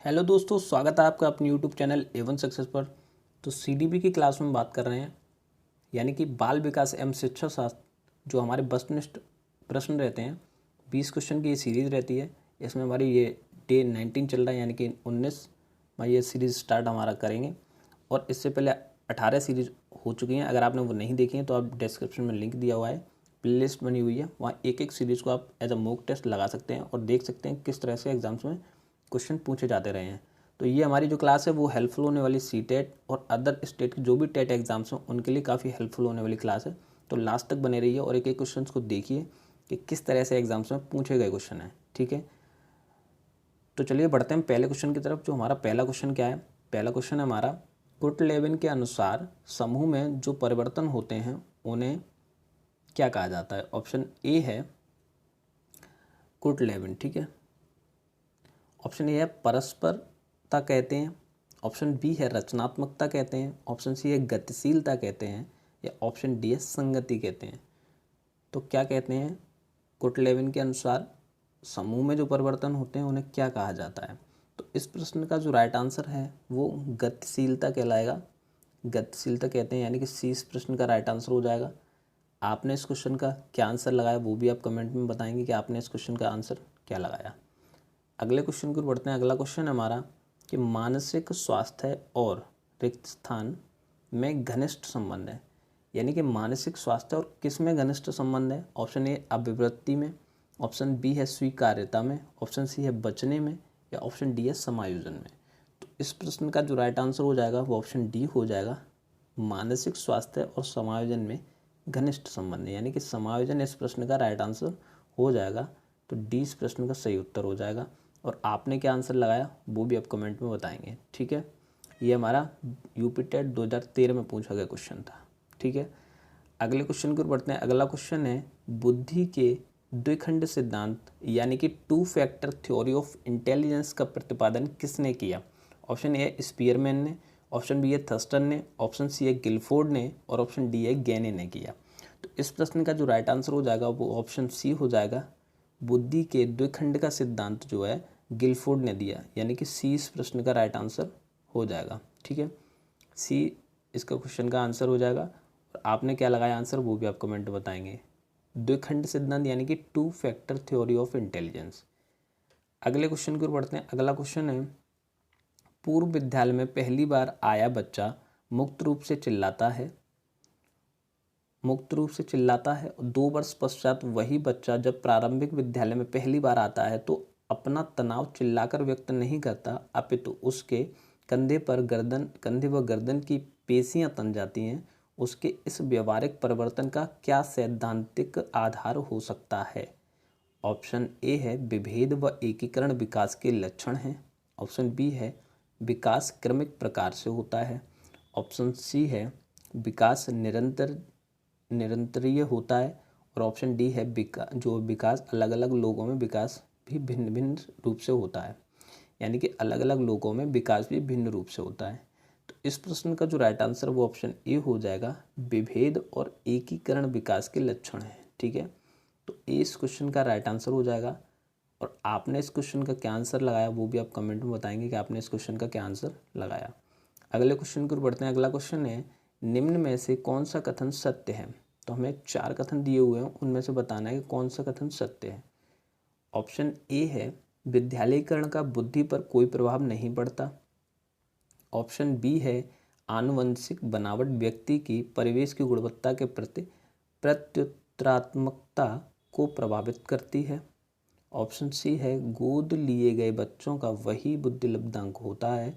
Hello दोस्तों, स्वागत है आपका अपने यूट्यूब चैनल A1 सक्सेस पर। तो सीडीपी की क्लास में बात कर रहे हैं, यानी कि बाल विकास एवं शिक्षा शास्त्र। जो हमारे वस्तुनिष्ठ प्रश्न रहते हैं, 20 क्वेश्चन की ये सीरीज़ रहती है। इसमें हमारी ये डे 19 चल रहा है, यानी कि 19 में ये सीरीज़ स्टार्ट हमारा करेंगे। और इससे पहले 18 सीरीज हो चुकी हैं। अगर आपने वो नहीं देखी है तो आप डिस्क्रिप्शन में लिंक दिया हुआ है, प्लेलिस्ट बनी हुई है, वहाँ एक एक सीरीज़ को आप एज अ मॉक टेस्ट लगा सकते हैं और देख सकते हैं किस तरह से एग्जाम्स में क्वेश्चन पूछे जाते रहे हैं। तो ये हमारी जो क्लास है वो हेल्पफुल होने वाली सी टेट और अदर स्टेट की जो भी टेट एग्जाम्स हैं उनके लिए काफ़ी हेल्पफुल होने वाली क्लास है। तो लास्ट तक बने रहिए और एक एक क्वेश्चन को देखिए कि किस तरह से एग्जाम्स में पूछे गए क्वेश्चन हैं। ठीक है, तो चलिए बढ़ते हैं पहले क्वेश्चन की तरफ। जो हमारा पहला क्वेश्चन क्या है, पहला क्वेश्चन है हमारा, कुर्टलेविन के अनुसार समूह में जो परिवर्तन होते हैं उन्हें क्या कहा जाता है। ऑप्शन ए है कुर्टलेविन, ठीक है। ऑप्शन ए है परस्परता कहते हैं। ऑप्शन बी है रचनात्मकता कहते हैं। ऑप्शन सी है गतिशीलता कहते हैं। या ऑप्शन डी है संगति कहते हैं। तो क्या कहते हैं, कुर्टलेविन के अनुसार समूह में जो परिवर्तन होते हैं उन्हें क्या कहा जाता है। तो इस प्रश्न का जो राइट आंसर है वो गतिशीलता कहलाएगा। गतिशीलता कहते हैं, यानी कि सी इस प्रश्न का राइट आंसर हो जाएगा। आपने इस क्वेश्चन का क्या आंसर लगाया वो भी आप कमेंट में बताएंगे कि आपने इस क्वेश्चन का आंसर क्या लगाया। अगले क्वेश्चन की ओर बढ़ते हैं। अगला क्वेश्चन है हमारा कि मानसिक स्वास्थ्य और रिक्त स्थान में घनिष्ठ संबंध है। यानी कि मानसिक स्वास्थ्य और किस में घनिष्ठ संबंध है। ऑप्शन ए अभिवृत्ति में, ऑप्शन बी है स्वीकार्यता में, ऑप्शन सी है बचने में, या ऑप्शन डी है समायोजन में। तो इस प्रश्न का जो राइट आंसर हो जाएगा वो ऑप्शन डी हो जाएगा। मानसिक स्वास्थ्य और समायोजन में घनिष्ठ संबंध है, यानी कि समायोजन इस प्रश्न का राइट आंसर हो जाएगा। तो डी इस प्रश्न का सही उत्तर हो जाएगा। और आपने क्या आंसर लगाया वो भी आप कमेंट में बताएंगे। ठीक है, ये हमारा यूपी टेट 2013 में पूछा गया क्वेश्चन था। ठीक है, अगले क्वेश्चन की ओर बढ़ते हैं। अगला क्वेश्चन है बुद्धि के द्विखंड सिद्धांत यानी कि two factor theory of intelligence का प्रतिपादन किसने किया। ऑप्शन ए है स्पीयरमैन ने, ऑप्शन बी है थर्स्टन ने, ऑप्शन सी है गिलफोर्ड ने, और ऑप्शन डी है गैने ने किया। तो इस प्रश्न का जो राइट आंसर हो जाएगा वो ऑप्शन सी हो जाएगा। बुद्धि के द्विखंड का सिद्धांत जो है गिलफोर्ड ने दिया, यानी कि सी इस प्रश्न का राइट आंसर हो जाएगा। ठीक है, सी इसका क्वेश्चन का आंसर हो जाएगा। और आपने क्या लगाया आंसर वो भी आप कमेंट बताएंगे। द्विखंड सिद्धांत यानी कि two factor theory of intelligence. अगले क्वेश्चन की ओर बढ़ते हैं। अगला क्वेश्चन है पूर्व विद्यालय में पहली बार आया बच्चा मुक्त रूप से चिल्लाता है। मुक्त रूप से चिल्लाता है। 2 वर्ष पश्चात वही बच्चा जब प्रारंभिक विद्यालय में पहली बार आता है तो अपना तनाव चिल्लाकर व्यक्त नहीं करता, अपितु उसके कंधे व गर्दन की पेशियां तन जाती हैं। उसके इस व्यवहारिक परिवर्तन का क्या सैद्धांतिक आधार हो सकता है। ऑप्शन ए है विभेद व एकीकरण विकास के लक्षण हैं। ऑप्शन बी है विकास क्रमिक प्रकार से होता है। ऑप्शन सी है विकास निरंतरीय होता है। और ऑप्शन डी है विकास अलग अलग लोगों में विकास भी भिन्न भिन्न रूप से होता है, यानी कि अलग अलग लोगों में विकास भी भिन्न रूप से होता है। तो इस प्रश्न का जो राइट आंसर वो ऑप्शन ए हो जाएगा। विभेद और एकीकरण विकास के लक्षण हैं। ठीक है, तो ए इस क्वेश्चन का राइट आंसर हो जाएगा। और आपने इस क्वेश्चन का क्या आंसर लगाया वो भी आप कमेंट में बताएंगे कि आपने इस क्वेश्चन का क्या आंसर लगाया। अगले क्वेश्चन की ओर बढ़ते हैं। अगला क्वेश्चन है निम्न में से कौन सा कथन सत्य है। तो हमें 4 कथन दिए हुए हैं, उनमें से बताना है कि कौन सा कथन सत्य है। ऑप्शन ए है विद्यालयीकरण का बुद्धि पर कोई प्रभाव नहीं पड़ता। ऑप्शन बी है आनुवंशिक बनावट व्यक्ति की परिवेश की गुणवत्ता के प्रति प्रत्युत्तरात्मकता को प्रभावित करती है। ऑप्शन सी है गोद लिए गए बच्चों का वही बुद्धि लब्धांक होता है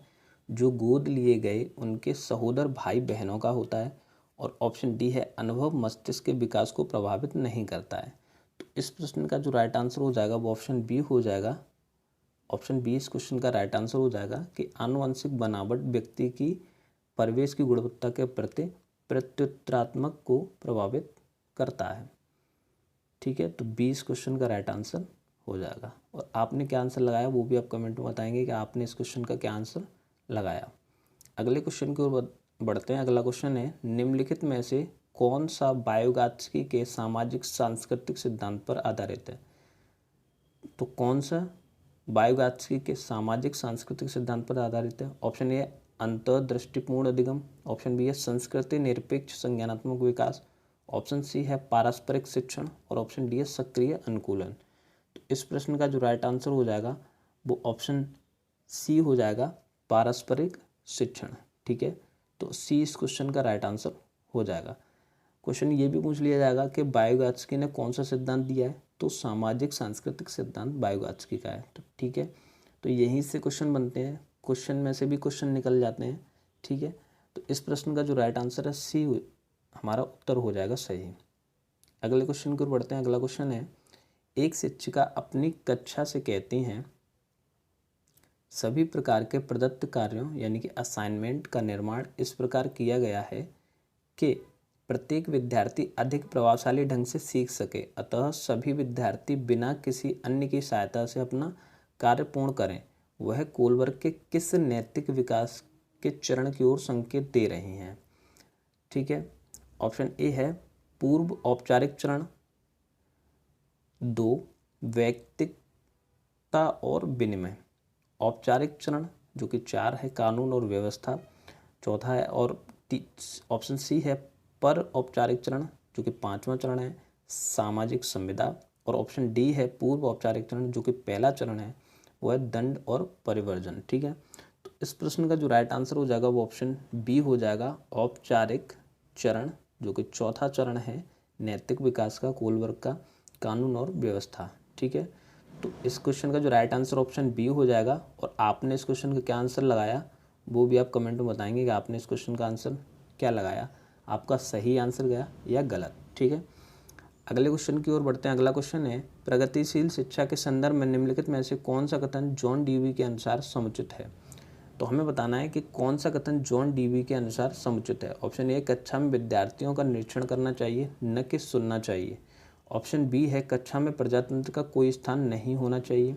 जो गोद लिए गए उनके सहोदर भाई बहनों का होता है। और ऑप्शन डी है अनुभव मस्तिष्क के विकास को प्रभावित नहीं करता है। तो इस प्रश्न का जो राइट आंसर हो जाएगा वो ऑप्शन बी हो जाएगा। ऑप्शन बी इस क्वेश्चन का राइट आंसर हो जाएगा कि आनुवंशिक बनावट व्यक्ति की परिवेश की गुणवत्ता के प्रति प्रत्युत्तरात्मक को प्रभावित करता है। ठीक है, तो बी इस क्वेश्चन का राइट आंसर हो जाएगा। और आपने क्या आंसर लगाया वो भी आप कमेंट में बताएंगे कि आपने इस क्वेश्चन का क्या आंसर लगाया। अगले क्वेश्चन की ओर बढ़ते हैं। अगला क्वेश्चन है निम्नलिखित में से कौन सा वायोगात्स्की के सामाजिक सांस्कृतिक सिद्धांत पर आधारित है। तो कौन सा बायोगात्स्की के सामाजिक सांस्कृतिक सिद्धांत पर आधारित है। ऑप्शन ए अंतर्दृष्टिपूर्ण अधिगम। ऑप्शन बी है संस्कृति निरपेक्ष संज्ञानात्मक विकास। ऑप्शन सी है पारस्परिक शिक्षण और ऑप्शन डी है सक्रिय अनुकूलन। तो इस प्रश्न का जो राइट आंसर हो जाएगा वो ऑप्शन सी हो जाएगा, पारस्परिक शिक्षण। ठीक है, तो सी इस क्वेश्चन का राइट आंसर हो जाएगा। क्वेश्चन ये भी पूछ लिया जाएगा कि बायोगात्स्की ने कौन सा सिद्धांत दिया है, तो सामाजिक सांस्कृतिक सिद्धांत बायोगात्स्की का है। तो ठीक है, तो यहीं से क्वेश्चन बनते हैं, क्वेश्चन में से भी क्वेश्चन निकल जाते हैं। ठीक है, तो इस प्रश्न का जो राइट आंसर है सी हमारा उत्तर हो जाएगा सही। अगले क्वेश्चन की ओर बढ़ते हैं। अगला क्वेश्चन है, एक शिक्षिका अपनी कक्षा से कहती हैं सभी प्रकार के प्रदत्त कार्यों यानी कि असाइनमेंट का निर्माण इस प्रकार किया गया है कि प्रत्येक विद्यार्थी अधिक प्रभावशाली ढंग से सीख सके, अतः सभी विद्यार्थी बिना किसी अन्य की सहायता से अपना कार्य पूर्ण करें। वह कोलबर्ग के किस नैतिक विकास के चरण की ओर संकेत दे रही हैं? ठीक है, ऑप्शन ए है पूर्व औपचारिक चरण, 2 वैयक्तिकता और विनिमय, औपचारिक चरण जो कि 4 है कानून और व्यवस्था, चौथा है, और ऑप्शन सी है पर औपचारिक चरण जो कि 5वां चरण है सामाजिक संविदा, और ऑप्शन डी है पूर्व औपचारिक चरण जो कि पहला चरण है वो है दंड और परिवर्जन। ठीक है, तो इस प्रश्न का जो राइट आंसर हो जाएगा वो ऑप्शन बी हो जाएगा, औपचारिक चरण जो कि चौथा चरण है नैतिक विकास का, कोलबर्ग का कानून और व्यवस्था। ठीक है, तो इस क्वेश्चन का जो राइट आंसर ऑप्शन बी हो जाएगा। और आपने इस क्वेश्चन का क्या आंसर लगाया वो भी आप कमेंट में बताएंगे कि आपने इस क्वेश्चन का आंसर क्या लगाया, आपका सही आंसर गया या गलत। ठीक है, अगले क्वेश्चन की ओर बढ़ते हैं। अगला क्वेश्चन है, प्रगतिशील शिक्षा के संदर्भ में निम्नलिखित में से कौन सा कथन जॉन डीवी के अनुसार समुचित है? तो हमें बताना है कि कौन सा कथन जॉन डीवी के अनुसार समुचित है। ऑप्शन ए, कक्षा में विद्यार्थियों का निरीक्षण करना चाहिए न कि सुनना चाहिए। ऑप्शन बी है, कक्षा में प्रजातंत्र का कोई स्थान नहीं होना चाहिए।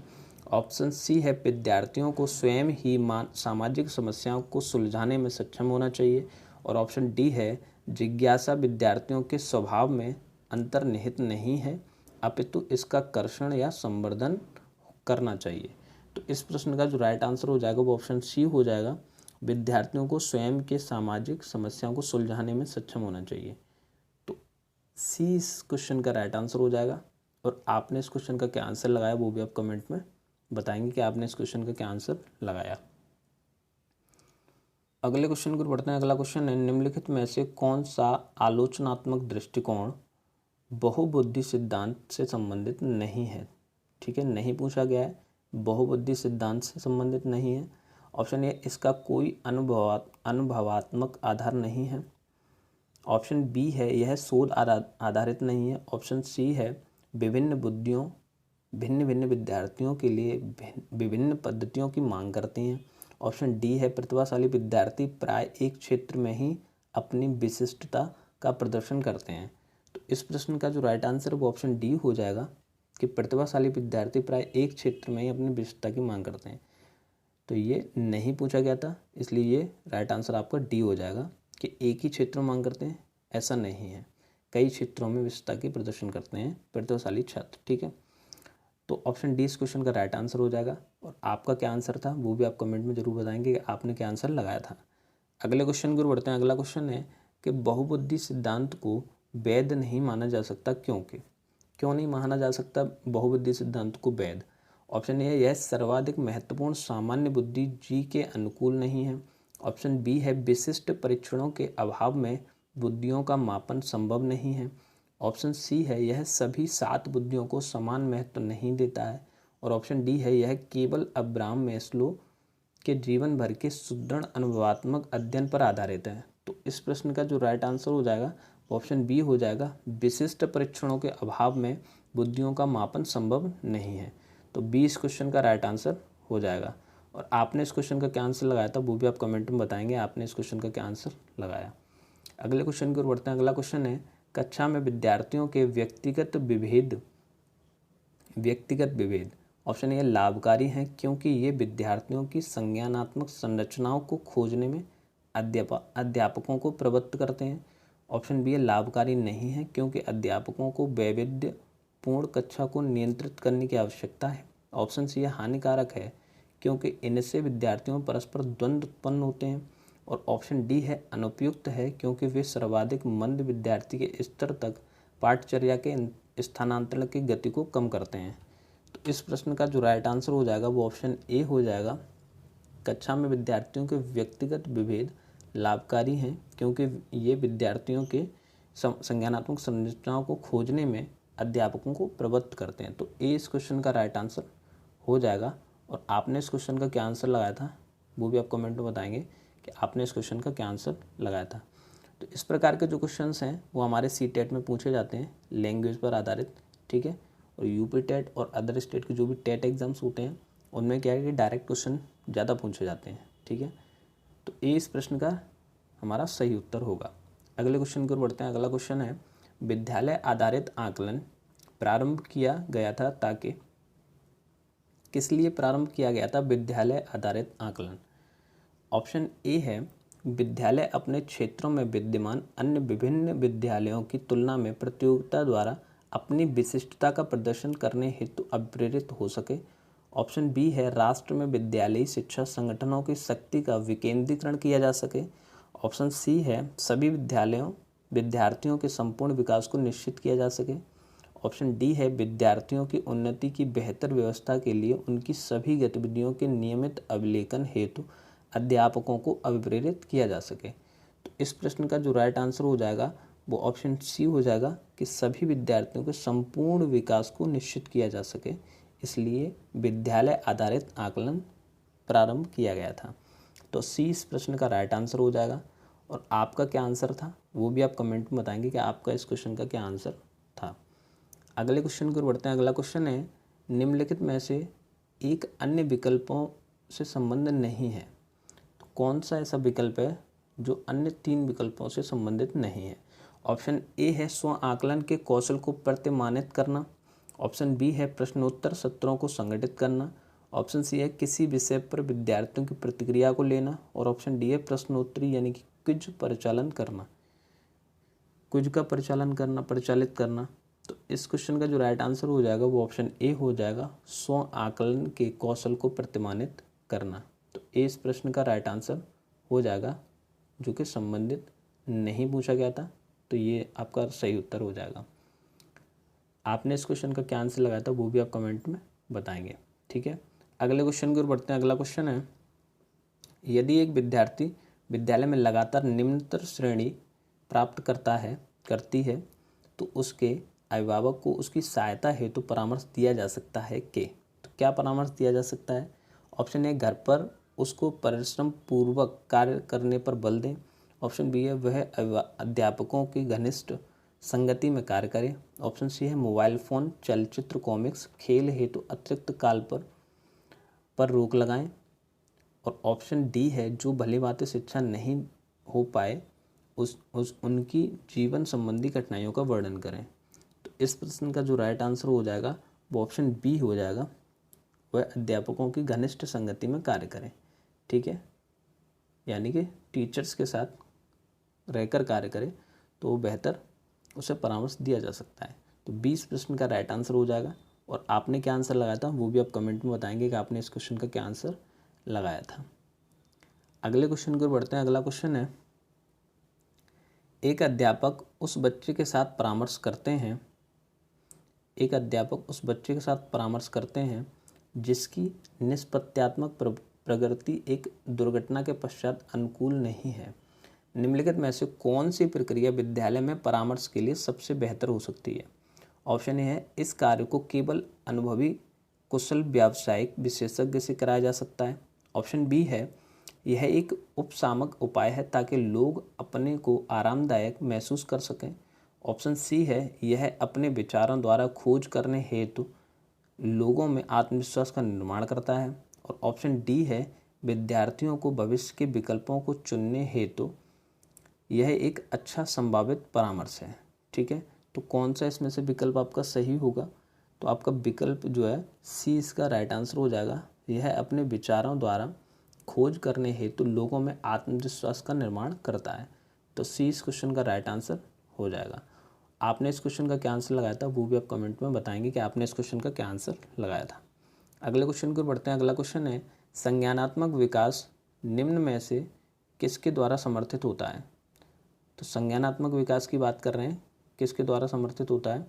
ऑप्शन सी है, विद्यार्थियों को स्वयं ही सामाजिक समस्याओं को सुलझाने में सक्षम होना चाहिए। और ऑप्शन डी है, जिज्ञासा विद्यार्थियों के स्वभाव में अंतर्निहित नहीं है अपितु इसका कर्षण या संवर्धन करना चाहिए। तो इस प्रश्न का जो राइट आंसर हो जाएगा वो ऑप्शन सी हो जाएगा, विद्यार्थियों को स्वयं के सामाजिक समस्याओं को सुलझाने में सक्षम होना चाहिए। तो सी इस क्वेश्चन का राइट आंसर हो जाएगा। और आपने इस क्वेश्चन का क्या आंसर लगाया वो भी आप कमेंट में बताएंगे कि आपने इस क्वेश्चन का क्या आंसर लगाया। अगले क्वेश्चन को बढ़ते हैं। अगला क्वेश्चन है, निम्नलिखित में से कौन सा आलोचनात्मक दृष्टिकोण बहुबुद्धि सिद्धांत से संबंधित नहीं है? ठीक है, नहीं पूछा गया है, बहुबुद्धि सिद्धांत से संबंधित नहीं है। ऑप्शन ए, इसका कोई अनुभवात्मक आधार नहीं है। ऑप्शन बी है, यह शोध आधारित नहीं है। ऑप्शन सी है, विभिन्न बुद्धियों भिन्न भिन्न विद्यार्थियों के लिए विभिन्न पद्धतियों की मांग करती हैं। ऑप्शन डी है, प्रतिभाशाली विद्यार्थी प्राय एक क्षेत्र में ही अपनी विशिष्टता का प्रदर्शन करते हैं। तो इस प्रश्न का जो राइट आंसर है वो ऑप्शन डी हो जाएगा कि प्रतिभाशाली विद्यार्थी प्राय एक क्षेत्र में ही अपनी विशिष्टता की मांग करते हैं। तो ये नहीं पूछा गया था, इसलिए ये राइट आंसर आपका डी हो जाएगा कि एक ही क्षेत्र में मांग करते हैं, ऐसा नहीं है, कई क्षेत्रों में विशिष्टता की प्रदर्शन करते हैं प्रतिभाशाली छात्र। ठीक है, तो ऑप्शन डी इस क्वेश्चन का राइट आंसर हो जाएगा। और आपका क्या आंसर था वो भी आप कमेंट में जरूर बताएंगे कि आपने क्या आंसर लगाया था। अगले क्वेश्चन की ओर बढ़ते हैं। अगला क्वेश्चन है कि बहुबुद्धि सिद्धांत को वैध नहीं माना जा सकता, क्यों नहीं माना जा सकता बहुबुद्धि सिद्धांत को वैध? ऑप्शन ए, यह सर्वाधिक महत्वपूर्ण सामान्य बुद्धि जी के अनुकूल नहीं है। ऑप्शन बी है, विशिष्ट परीक्षणों के अभाव में बुद्धियों का मापन संभव नहीं है। ऑप्शन सी है, यह सभी 7 बुद्धियों को समान महत्व नहीं देता है। और ऑप्शन डी है, यह केवल अब्राहम मैस्लो के जीवन भर के सुदृढ़ अनुभवात्मक अध्ययन पर आधारित है। तो इस प्रश्न का जो राइट आंसर हो जाएगा ऑप्शन बी हो जाएगा, विशिष्ट परीक्षणों के अभाव में बुद्धियों का मापन संभव नहीं है। तो बी इस क्वेश्चन का राइट आंसर हो जाएगा। और आपने इस क्वेश्चन का क्या आंसर लगाया था वो भी आप कमेंट में बताएंगे आपने इस क्वेश्चन का क्या आंसर लगाया। अगले क्वेश्चन की ओर बढ़ते हैं। अगला क्वेश्चन है, कक्षा में विद्यार्थियों के व्यक्तिगत विभेद ऑप्शन ए लाभकारी हैं क्योंकि ये विद्यार्थियों की संज्ञानात्मक संरचनाओं को खोजने में अध्यापकों को प्रवृत्त करते हैं। ऑप्शन बी लाभकारी नहीं है क्योंकि अध्यापकों को वैविध्यपूर्ण कक्षा को नियंत्रित करने की आवश्यकता है। ऑप्शन सी है हानिकारक है क्योंकि इनसे विद्यार्थियों में परस्पर द्वंद्व उत्पन्न होते हैं। और ऑप्शन डी है अनुपयुक्त है क्योंकि वे सर्वाधिक मंद विद्यार्थी के स्तर तक पाठचर्या के स्थानांतरण की गति को कम करते हैं। तो इस प्रश्न का जो राइट आंसर हो जाएगा वो ऑप्शन ए हो जाएगा। कक्षा में विद्यार्थियों के व्यक्तिगत विभेद लाभकारी हैं क्योंकि ये विद्यार्थियों के संज्ञानात्मक संरचनाओं को खोजने में अध्यापकों को प्रवृत्त करते हैं। तो ए इस क्वेश्चन का राइट आंसर हो जाएगा। और आपने इस क्वेश्चन का क्या आंसर लगाया था वो भी आप कमेंट में बताएंगे कि आपने इस क्वेश्चन का क्या आंसर लगाया था। तो इस प्रकार के जो क्वेश्चंस हैं वो हमारे सीटेट में पूछे जाते हैं लैंग्वेज पर आधारित, ठीक है। और यूपी टेट और अदर स्टेट के जो भी टेट एग्जाम्स होते हैं उनमें क्या है कि डायरेक्ट क्वेश्चन ज़्यादा पूछे जाते हैं, ठीक है। तो ए इस प्रश्न का हमारा सही उत्तर होगा। अगले क्वेश्चन की ओर बढ़ते हैं। अगला क्वेश्चन है विद्यालय आधारित आकलन प्रारंभ किया गया था ताकि, किस लिए प्रारंभ किया गया था विद्यालय आधारित आकलन। ऑप्शन ए है विद्यालय अपने क्षेत्रों में विद्यमान अन्य विभिन्न विद्यालयों की तुलना में प्रतियोगिता द्वारा अपनी विशिष्टता का प्रदर्शन करने हेतु अप्रेरित हो सके। ऑप्शन बी है राष्ट्र में विद्यालयी शिक्षा संगठनों की शक्ति का विकेंद्रीकरण किया जा सके। ऑप्शन सी है सभी विद्यार्थियों के संपूर्ण विकास को निश्चित किया जा सके। ऑप्शन डी है विद्यार्थियों की उन्नति की बेहतर व्यवस्था के लिए उनकी सभी गतिविधियों के नियमित अभिलेखन हेतु अध्यापकों को अभिप्रेरित किया जा सके। तो इस प्रश्न का जो राइट आंसर हो जाएगा वो ऑप्शन सी हो जाएगा कि सभी विद्यार्थियों के संपूर्ण विकास को निश्चित किया जा सके, इसलिए विद्यालय आधारित आकलन प्रारंभ किया गया था। तो सी इस प्रश्न का राइट आंसर हो जाएगा। और आपका क्या आंसर था वो भी आप कमेंट में बताएंगे कि आपका इस क्वेश्चन का क्या आंसर था। अगले क्वेश्चन की ओर बढ़ते हैं। अगला क्वेश्चन है निम्नलिखित में से एक अन्य विकल्पों से संबंध नहीं है। तो कौन सा ऐसा विकल्प है जो अन्य 3 विकल्पों से संबंधित नहीं है। ऑप्शन ए है स्व आकलन के कौशल को प्रतिमानित करना। ऑप्शन बी है प्रश्नोत्तर सत्रों को संगठित करना। ऑप्शन सी है किसी विषय पर विद्यार्थियों की प्रतिक्रिया को लेना। और ऑप्शन डी है प्रश्नोत्तरी यानी कि क्विज परिचालन करना, क्विज का परिचालित करना। तो इस क्वेश्चन का जो राइट आंसर हो जाएगा वो ऑप्शन ए हो जाएगा, स्व आकलन के कौशल को प्रतिमानित करना। तो ए इस प्रश्न का राइट आंसर हो जाएगा जो कि संबंधित नहीं पूछा गया था। तो ये आपका सही उत्तर हो जाएगा। आपने इस क्वेश्चन का क्या आंसर लगाया था वो भी आप कमेंट में बताएंगे, ठीक है। अगले क्वेश्चन की ओर बढ़ते हैं। अगला क्वेश्चन है यदि एक विद्यार्थी विद्यालय में लगातार निम्नतर श्रेणी प्राप्त करती है तो उसके अभिभावक को उसकी सहायता हेतु परामर्श दिया जा सकता है कि, तो क्या परामर्श दिया जा सकता है। ऑप्शन ए घर पर उसको परिश्रम पूर्वक कार्य करने पर बल दें। ऑप्शन बी है वह अध्यापकों की घनिष्ठ संगति में कार्य करे। ऑप्शन सी है मोबाइल फ़ोन चलचित्र कॉमिक्स खेल हेतु अतिरिक्त काल पर रोक लगाएं। और ऑप्शन डी है जो भली भांति शिक्षा नहीं हो पाए उनकी जीवन संबंधी कठिनाइयों का वर्णन करें। तो इस प्रश्न का जो राइट आंसर हो जाएगा वो ऑप्शन बी हो जाएगा, वह अध्यापकों की घनिष्ठ संगति में कार्य करें, ठीक है। यानी कि टीचर्स के साथ रहकर कार्य करे तो वो बेहतर उसे परामर्श दिया जा सकता है। तो 20 प्रश्न का राइट आंसर हो जाएगा। और आपने क्या आंसर लगाया था वो भी आप कमेंट में बताएंगे कि आपने इस क्वेश्चन का क्या आंसर लगाया था। अगले क्वेश्चन की ओर बढ़ते हैं। अगला क्वेश्चन है एक अध्यापक उस बच्चे के साथ परामर्श करते हैं जिसकी निष्पत्त्यात्मक प्रगति एक दुर्घटना के पश्चात अनुकूल नहीं है। निम्नलिखित में से कौन सी प्रक्रिया विद्यालय में परामर्श के लिए सबसे बेहतर हो सकती है। ऑप्शन ए है इस कार्य को केवल अनुभवी कुशल व्यावसायिक विशेषज्ञ से कराया जा सकता है। ऑप्शन बी है यह एक उपशामक उपाय है ताकि लोग अपने को आरामदायक महसूस कर सकें। ऑप्शन सी है यह अपने विचारों द्वारा खोज करने हेतु लोगों में आत्मविश्वास का निर्माण करता है। और ऑप्शन डी है विद्यार्थियों को भविष्य के विकल्पों को चुनने हेतु यह एक अच्छा संभावित परामर्श है, ठीक है। तो कौन सा इसमें से विकल्प आपका सही होगा। तो आपका विकल्प जो है सी इसका राइट आंसर हो जाएगा, यह अपने विचारों द्वारा खोज करने हेतु लोगों में आत्मविश्वास का निर्माण करता है। तो सी इस क्वेश्चन का राइट आंसर हो जाएगा। आपने इस क्वेश्चन का क्या आंसर लगाया था वो भी आप कमेंट में बताएंगे कि आपने इस क्वेश्चन का क्या आंसर लगाया था। अगले क्वेश्चन को बढ़ते हैं। अगला क्वेश्चन है संज्ञानात्मक विकास निम्न में से किसके द्वारा समर्थित होता है। तो संज्ञानात्मक विकास की बात कर रहे हैं, किसके द्वारा समर्थित होता है।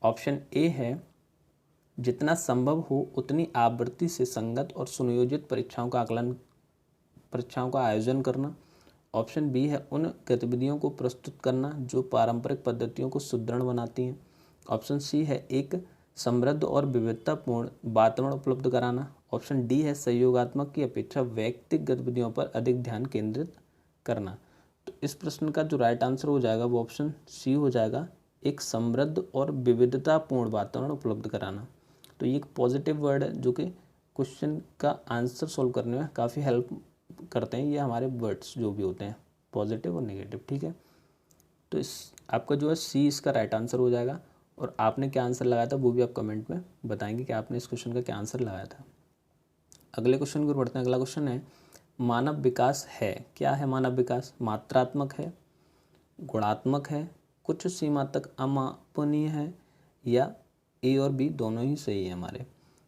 ऑप्शन ए है जितना संभव हो उतनी आवृत्ति से संगत और सुनियोजित परीक्षाओं का आयोजन करना। ऑप्शन बी है उन गतिविधियों को प्रस्तुत करना जो पारंपरिक पद्धतियों को सुदृढ़ बनाती हैं। ऑप्शन सी है एक समृद्ध और विविधतापूर्ण वातावरण उपलब्ध कराना। ऑप्शन डी है सहयोगात्मक की अपेक्षा वैयक्तिक गतिविधियों पर अधिक ध्यान केंद्रित करना। तो इस प्रश्न का जो राइट आंसर हो जाएगा वो ऑप्शन सी हो जाएगा, एक समृद्ध और विविधतापूर्ण वातावरण उपलब्ध कराना। तो ये एक पॉजिटिव वर्ड है जो कि क्वेश्चन का आंसर सॉल्व करने में काफ़ी हेल्प करते हैं। ये हमारे वर्ड्स जो भी होते हैं पॉजिटिव और नेगेटिव, ठीक है। तो इस आपका जो है सी इसका राइट आंसर हो जाएगा। और आपने क्या आंसर लगाया था वो भी आप कमेंट में बताएंगे कि आपने इस क्वेश्चन का क्या आंसर लगाया था। अगले क्वेश्चन को बढ़ते हैं। अगला क्वेश्चन है मानव विकास है, क्या है मानव विकास। मात्रात्मक है, गुणात्मक है, कुछ सीमा तक अमापनीय है, या ए और बी दोनों ही सही है हमारे।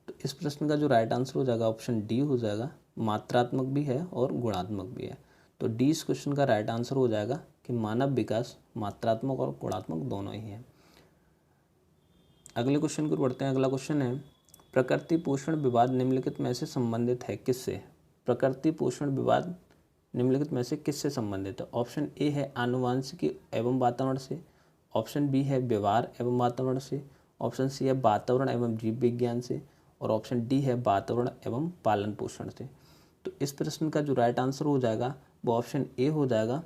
तो इस प्रश्न का जो राइट आंसर हो जाएगा ऑप्शन डी हो जाएगा, मात्रात्मक भी है और गुणात्मक भी है। तो डी इस क्वेश्चन का राइट आंसर हो जाएगा कि मानव विकास मात्रात्मक और गुणात्मक दोनों ही है। अगले क्वेश्चन को बढ़ते हैं। अगला क्वेश्चन है प्रकृति पोषण विवाद निम्नलिखित में से संबंधित है किससे। प्रकृति पोषण विवाद निम्नलिखित में से किससे संबंधित है। ऑप्शन ए है आनुवांशिकी एवं वातावरण से। ऑप्शन बी है व्यवहार एवं वातावरण से। ऑप्शन सी है वातावरण एवं जीव विज्ञान से। और ऑप्शन डी है वातावरण एवं पालन पोषण से। तो इस प्रश्न का जो राइट आंसर हो जाएगा वो ऑप्शन ए हो जाएगा,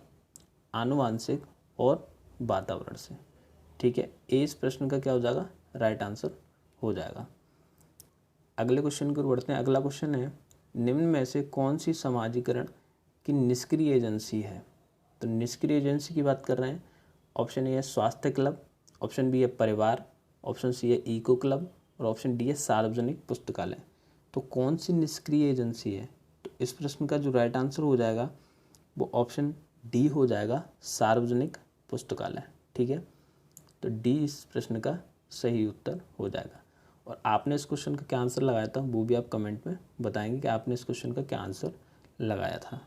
आनुवांशिक और वातावरण से, ठीक है। ए इस प्रश्न का क्या हो जाएगा, राइट आंसर हो जाएगा। अगले क्वेश्चन को बढ़ते हैं। अगला क्वेश्चन है निम्न में से कौन सी समाजीकरण की निष्क्रिय एजेंसी है। तो निष्क्रिय एजेंसी की बात कर रहे हैं। ऑप्शन ए है स्वास्थ्य क्लब, ऑप्शन बी है परिवार, ऑप्शन सी है इको क्लब और ऑप्शन डी है सार्वजनिक पुस्तकालय। तो कौन सी निष्क्रिय एजेंसी है। तो इस प्रश्न का जो राइट आंसर हो जाएगा वो ऑप्शन डी हो जाएगा, सार्वजनिक पुस्तकालय, ठीक है। तो डी इस प्रश्न का सही उत्तर हो जाएगा। और आपने इस क्वेश्चन का क्या आंसर लगाया था वो भी आप कमेंट में बताएंगे कि आपने इस क्वेश्चन का क्या आंसर लगाया था।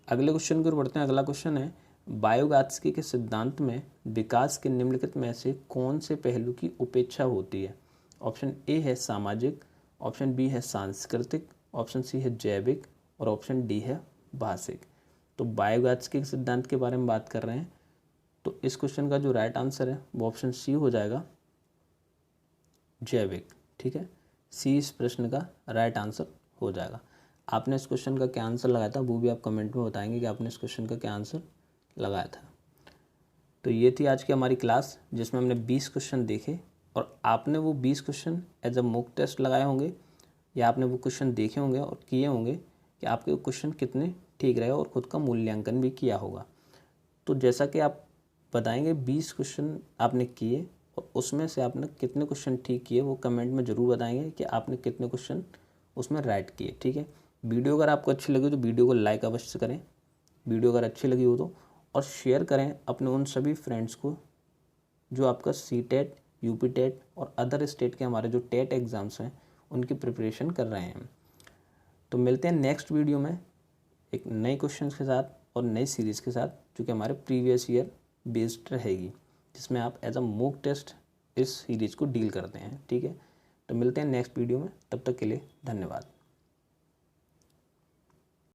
अगले क्वेश्चन को बढ़ते हैं। अगला क्वेश्चन है बायोगात्स्की के सिद्धांत में विकास के निम्नलिखित में से कौन से पहलू की उपेक्षा होती है। ऑप्शन ए है सामाजिक, ऑप्शन बी है सांस्कृतिक, ऑप्शन सी है जैविक और ऑप्शन डी है भाषिक। तो बायोगात्स्की के सिद्धांत के बारे में बात कर रहे हैं। तो इस क्वेश्चन का जो राइट आंसर है वो ऑप्शन सी हो जाएगा, जैविक, ठीक है। सी इस प्रश्न का राइट आंसर हो जाएगा। आपने इस क्वेश्चन का क्या आंसर लगाया था वो भी आप कमेंट में बताएंगे कि आपने इस क्वेश्चन का क्या आंसर लगाया था। तो ये थी आज की हमारी क्लास जिसमें हमने 20 क्वेश्चन देखे और आपने वो 20 question as a mock test लगाए होंगे या आपने वो क्वेश्चन देखे होंगे और किए होंगे कि आपके क्वेश्चन कितने ठीक रहे और ख़ुद का मूल्यांकन भी किया होगा। तो जैसा कि आप बताएंगे 20 क्वेश्चन आपने किए और उसमें से आपने कितने क्वेश्चन ठीक किए वो कमेंट में ज़रूर बताएंगे कि आपने कितने क्वेश्चन उसमें राइट किए, ठीक है। वीडियो अगर आपको अच्छी लगी तो वीडियो को लाइक अवश्य करें, वीडियो अगर अच्छी लगी हो तो, और शेयर करें अपने उन सभी फ्रेंड्स को जो आपका सीटेट, यूपीटेट और अदर स्टेट के हमारे जो टेट एग्ज़ाम्स हैं उनकी प्रिपरेशन कर रहे हैं। तो मिलते हैं नेक्स्ट वीडियो में एक नए क्वेश्चन के साथ और नई सीरीज़ के साथ जो कि हमारे प्रीवियस ईयर बेस्ड रहेगी, जिसमें आप एज अ मॉक टेस्ट इस सीरीज़ को डील करते हैं, ठीक है। तो मिलते हैं नेक्स्ट वीडियो में, तब तक के लिए धन्यवाद।